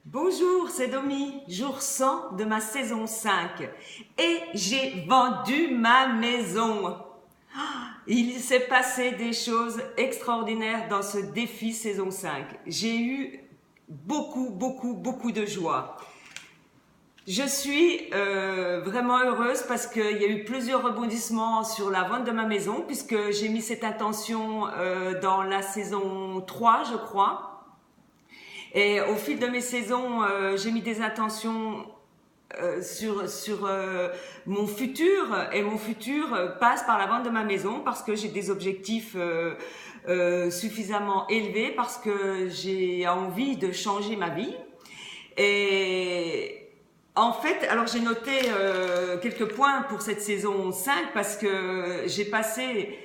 Bonjour, c'est Domi, jour 100 de ma saison 5 et j'ai vendu ma maison. Il s'est passé des choses extraordinaires dans ce défi saison 5. J'ai eu beaucoup de joie. Je suis vraiment heureuse parce qu'il y a eu plusieurs rebondissements sur la vente de ma maison puisque j'ai mis cette intention dans la saison 3, je crois. Et au fil de mes saisons, j'ai mis des intentions sur mon futur, et mon futur passe par la vente de ma maison parce que j'ai des objectifs suffisamment élevés, parce que j'ai envie de changer ma vie. Et en fait, alors j'ai noté quelques points pour cette saison 5 parce que j'ai passé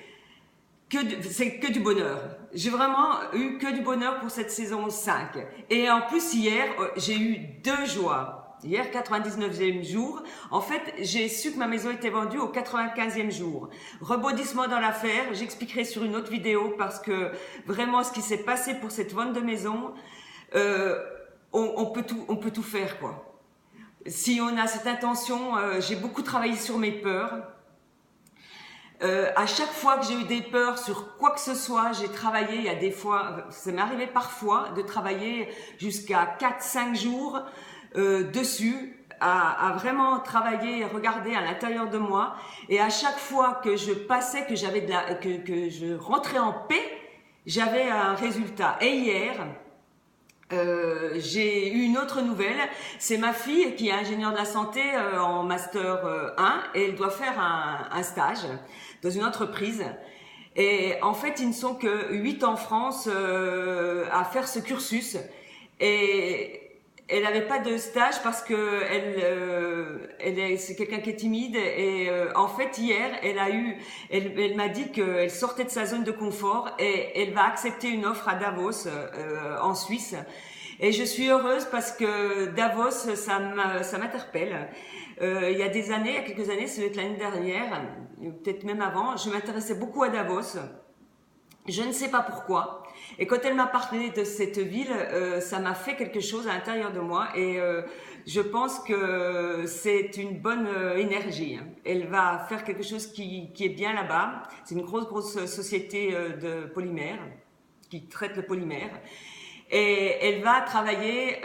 c'est que du bonheur. J'ai vraiment eu que du bonheur pour cette saison 5. Et en plus, hier, j'ai eu deux joies. Hier, 99e jour. En fait, j'ai su que ma maison était vendue au 95e jour. Rebondissement dans l'affaire, j'expliquerai sur une autre vidéo parce que vraiment, ce qui s'est passé pour cette vente de maison, on peut tout faire, quoi. Si on a cette intention, j'ai beaucoup travaillé sur mes peurs. À chaque fois que j'ai eu des peurs sur quoi que ce soit, j'ai travaillé. Il y a des fois, ça m'est arrivé parfois de travailler jusqu'à 4-5 jours dessus, à vraiment travailler et regarder à l'intérieur de moi. Et à chaque fois que je passais, que je rentrais en paix, j'avais un résultat. Et hier, j'ai eu une autre nouvelle. C'est ma fille qui est ingénieure de la santé en master 1 et elle doit faire un stage dans une entreprise. Et en fait, ils ne sont que 8 en France à faire ce cursus. Et elle n'avait pas de stage parce que c'est quelqu'un qui est timide. Et en fait, hier, elle m'a dit qu'elle sortait de sa zone de confort et elle va accepter une offre à Davos, en Suisse. Et je suis heureuse parce que Davos, ça m'interpelle. Il y a des années, il y a quelques années, c'est l'année dernière, peut-être même avant, je m'intéressais beaucoup à Davos. Je ne sais pas pourquoi. Et quand elle m'a parlé de cette ville, ça m'a fait quelque chose à l'intérieur de moi. Et je pense que c'est une bonne énergie. Elle va faire quelque chose qui est bien là-bas. C'est une grosse société de polymères qui traite le polymère. Et elle va travailler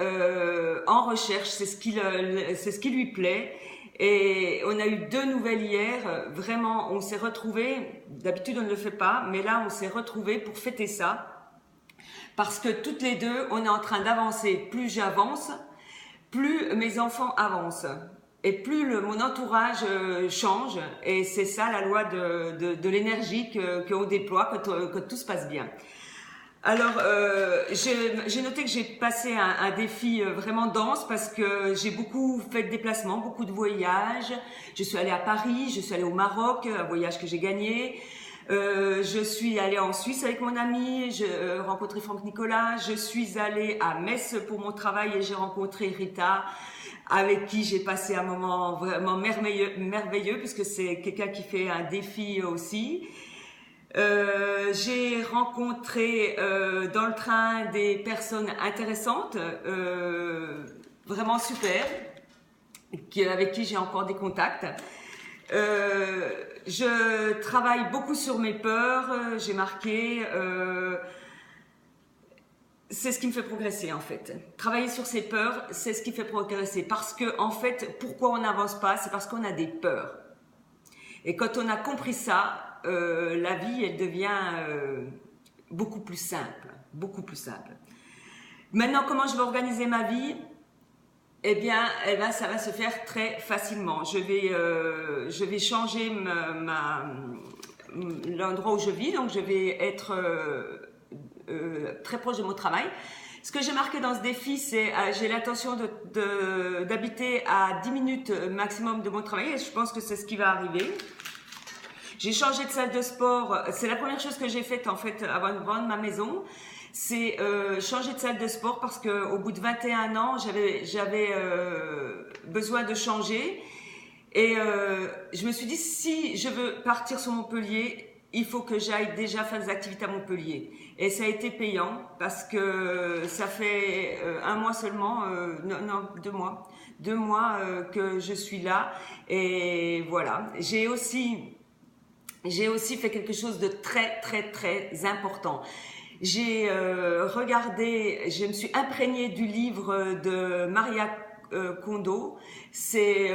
en recherche, c'est ce qui lui plaît. Et on a eu deux nouvelles hier, vraiment, on s'est retrouvés, d'habitude on ne le fait pas, mais là on s'est retrouvés pour fêter ça, parce que toutes les deux, on est en train d'avancer. Plus j'avance, plus mes enfants avancent, et plus mon entourage change, et c'est ça la loi de l'énergie qu'on déploie quand tout se passe bien. Alors, j'ai noté que j'ai passé un défi vraiment dense parce que j'ai beaucoup fait de déplacements, beaucoup de voyages. Je suis allée à Paris, je suis allée au Maroc, un voyage que j'ai gagné. Je suis allée en Suisse avec mon ami, j'ai rencontré Franck Nicolas. Je suis allée à Metz pour mon travail et j'ai rencontré Rita, avec qui j'ai passé un moment vraiment merveilleux puisque c'est quelqu'un qui fait un défi aussi. J'ai rencontré dans le train des personnes intéressantes, vraiment super, avec qui j'ai encore des contacts. Je travaille beaucoup sur mes peurs, j'ai marqué. C'est ce qui me fait progresser en fait. Travailler sur ses peurs, c'est ce qui fait progresser. Parce que en fait, pourquoi on n'avance pas, c'est parce qu'on a des peurs. Et quand on a compris ça, la vie, elle devient beaucoup plus simple, beaucoup plus simple. Maintenant, comment je vais organiser ma vie? Eh bien, ça va se faire très facilement. Je vais changer l'endroit où je vis, donc je vais être très proche de mon travail. Ce que j'ai marqué dans ce défi, c'est j'ai l'intention d'habiter à 10 minutes maximum de mon travail et je pense que c'est ce qui va arriver. J'ai changé de salle de sport. C'est la première chose que j'ai faite en fait avant de vendre ma maison. C'est changer de salle de sport parce que au bout de 21 ans, j'avais besoin de changer. Et je me suis dit, si je veux partir sur Montpellier, il faut que j'aille déjà faire des activités à Montpellier. Et ça a été payant parce que ça fait 1 mois seulement, non 2 mois que je suis là. Et voilà, j'ai aussi fait quelque chose de très très très important. J'ai regardé, je me suis imprégnée du livre de Maria Kondo, c'est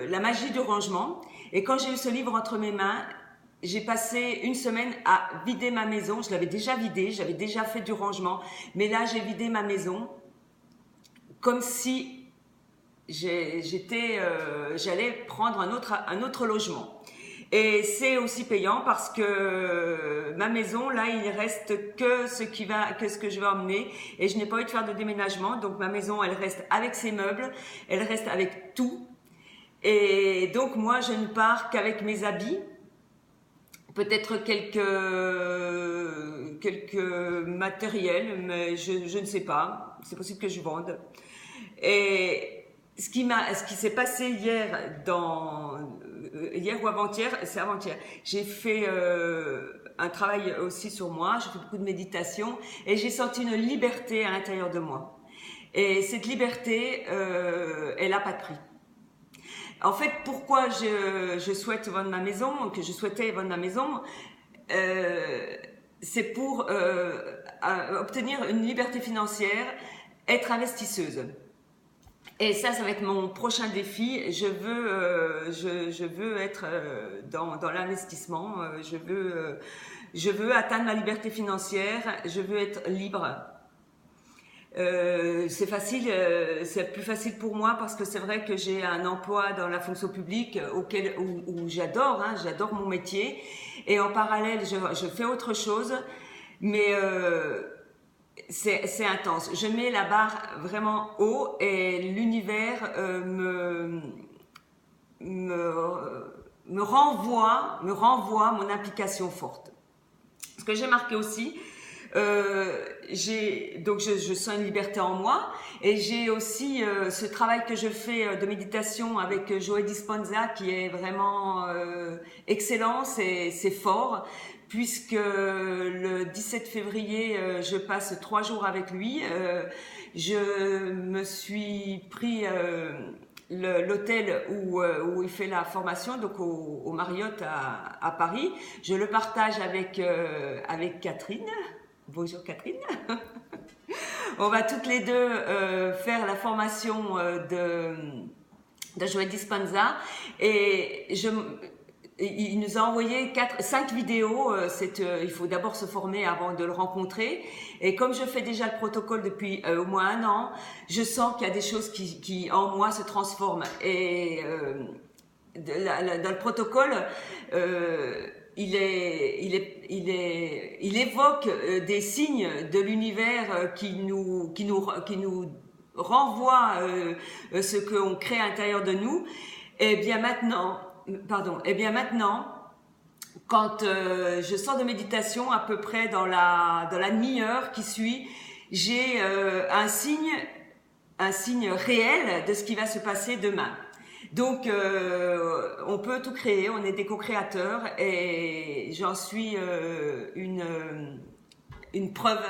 La magie du rangement. Et quand j'ai eu ce livre entre mes mains, j'ai passé une semaine à vider ma maison. Je l'avais déjà vidée, j'avais déjà fait du rangement, mais là j'ai vidé ma maison comme si j'allais prendre un autre logement. Et c'est aussi payant parce que ma maison, là, il reste que ce que je vais emmener, et je n'ai pas envie de faire de déménagement. Donc ma maison, elle reste avec ses meubles, elle reste avec tout. Et donc moi, je ne pars qu'avec mes habits, peut-être quelques matériels, mais je ne sais pas. C'est possible que je vende. Et ce qui s'est passé hier ou avant-hier, c'est avant-hier. J'ai fait un travail aussi sur moi, j'ai fait beaucoup de méditation et j'ai senti une liberté à l'intérieur de moi. Et cette liberté, elle n'a pas de prix. En fait, pourquoi je souhaite vendre ma maison, que je souhaitais vendre ma maison, c'est pour obtenir une liberté financière, être investisseuse. Et ça va être mon prochain défi. Je veux être dans l'investissement. Je veux atteindre ma liberté financière. Je veux être libre. C'est facile, c'est plus facile pour moi parce que c'est vrai que j'ai un emploi dans la fonction publique où j'adore, j'adore mon métier. Et en parallèle, je fais autre chose, mais c'est intense. Je mets la barre vraiment haut et l'univers me renvoie mon implication forte. Ce que j'ai marqué aussi, je sens une liberté en moi, et j'ai aussi ce travail que je fais de méditation avec Joe Dispenza qui est vraiment excellent, c'est fort. Puisque le 17 février, je passe 3 jours avec lui. Je me suis pris l'hôtel où il fait la formation, donc au Marriott à Paris. Je le partage avec Catherine. Bonjour Catherine. On va toutes les deux faire la formation de Joe Dispenza, et il nous a envoyé 5 vidéos. Il faut d'abord se former avant de le rencontrer. Et comme je fais déjà le protocole depuis au moins 1 an, je sens qu'il y a des choses qui en moi se transforment. Et dans le protocole, il évoque des signes de l'univers qui nous renvoient ce qu'on crée à l'intérieur de nous. Et bien maintenant, quand je sors de méditation, à peu près dans la demi-heure qui suit, j'ai un signe réel de ce qui va se passer demain. Donc, on peut tout créer, on est des co-créateurs, et j'en suis une preuve.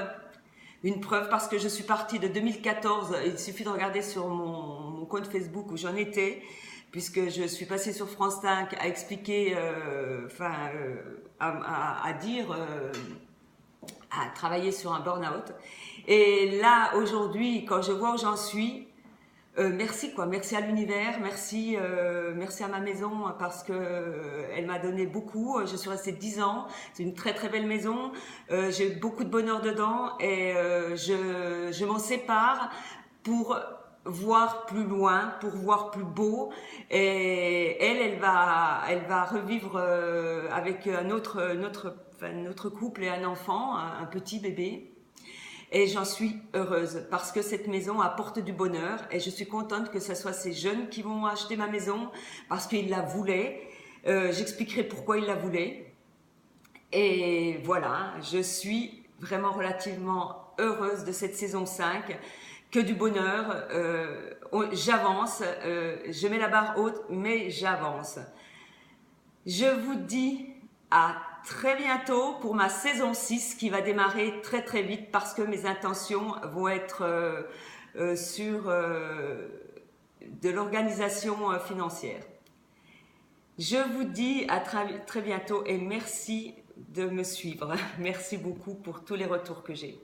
Une preuve parce que je suis partie de 2014, il suffit de regarder sur mon compte Facebook où j'en étais, puisque je suis passée sur France 5 à expliquer, à travailler sur un burn-out. Et là, aujourd'hui, quand je vois où j'en suis, merci à l'univers, merci à ma maison parce que elle m'a donné beaucoup. Je suis restée 10 ans, c'est une très très belle maison, j'ai eu beaucoup de bonheur dedans, et je m'en sépare pour voir plus loin, pour voir plus beau, et elle va revivre avec notre couple et un enfant, un petit bébé. Et j'en suis heureuse parce que cette maison apporte du bonheur, et je suis contente que ce soit ces jeunes qui vont acheter ma maison parce qu'ils la voulaient. J'expliquerai pourquoi ils la voulaient. Et voilà, je suis vraiment relativement heureuse de cette saison 5, que du bonheur. J'avance, je mets la barre haute, mais j'avance. Je vous dis à très bientôt pour ma saison 6 qui va démarrer très très vite parce que mes intentions vont être sur de l'organisation financière. Je vous dis à très bientôt et merci de me suivre. Merci beaucoup pour tous les retours que j'ai.